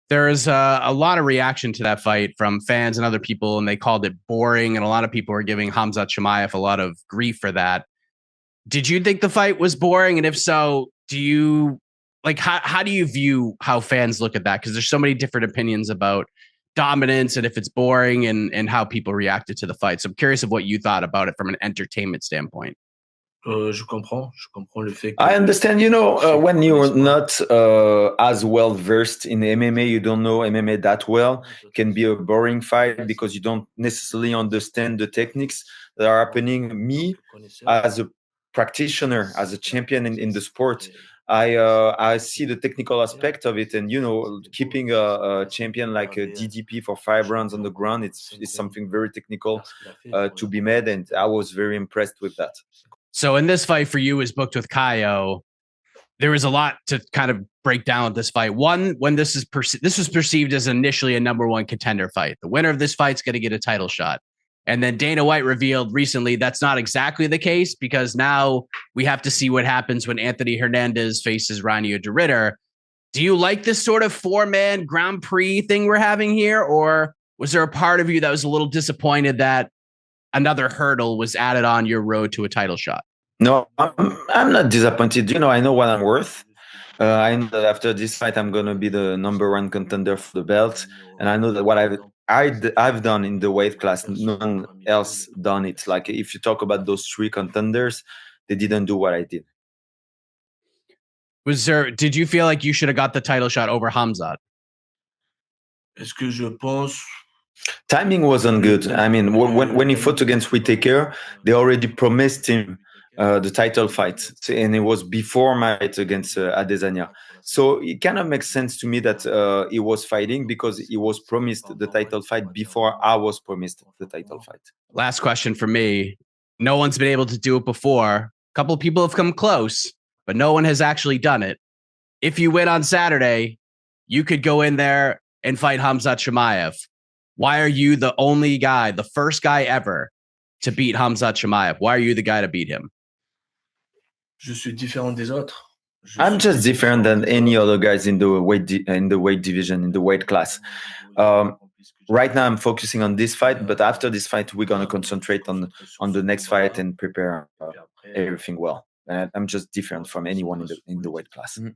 There's a lot of reaction to that fight from fans and other people, and they called it boring. And a lot of people were giving Khamzat Chimaev a lot of grief for that. Did you think the fight was boring? And if so, do you like how do you view how fans look at that? Because there's so many different opinions about dominance and if it's boring and how people reacted to the fight. So I'm curious of what you thought about it from an entertainment standpoint. I understand, when you're not as well versed in MMA, you don't know MMA that well, it can be a boring fight because you don't necessarily understand the techniques that are happening. Me, as a practitioner, as a champion in the sport, I see the technical aspect of it, and keeping a champion like a DDP for 5 rounds on the ground, it's something very technical to be made, and I was very impressed with that. So in this fight for you is booked with Kaio. There was a lot to kind of break down with this fight. One, when this was perceived as initially a number one contender fight. The winner of this fight's going to get a title shot. And then Dana White revealed recently that's not exactly the case because now we have to see what happens when Anthony Hernandez faces Rania de Ridder. Do you like this sort of 4-man Grand Prix thing we're having here? Or was there a part of you that was a little disappointed that another hurdle was added on your road to a title shot? No, I'm not disappointed. I know what I'm worth. I know that after this fight, I'm going to be the number one contender for the belt. And I know that what I've done in the weight class, no one else done it. Like if you talk about those 3 contenders, they didn't do what I did. Did you feel like you should have got the title shot over Khamzat? Timing wasn't good. I mean, when he fought against Whittaker, they already promised him the title fight, and it was before my fight against Adesanya. So it kind of makes sense to me that he was fighting because he was promised the title fight before I was promised the title fight. Last question for me. No one's been able to do it before. A couple of people have come close, but no one has actually done it. If you win on Saturday, you could go in there and fight Khamzat Chimaev. Why are you the only guy, the first guy ever to beat Khamzat Chimaev? Why are you the guy to beat him? I'm just different than any other guys in the weight division, in the weight class. Right now, I'm focusing on this fight, but after this fight, we're gonna concentrate on the next fight and prepare everything well. And I'm just different from anyone in the weight class. Mm-hmm.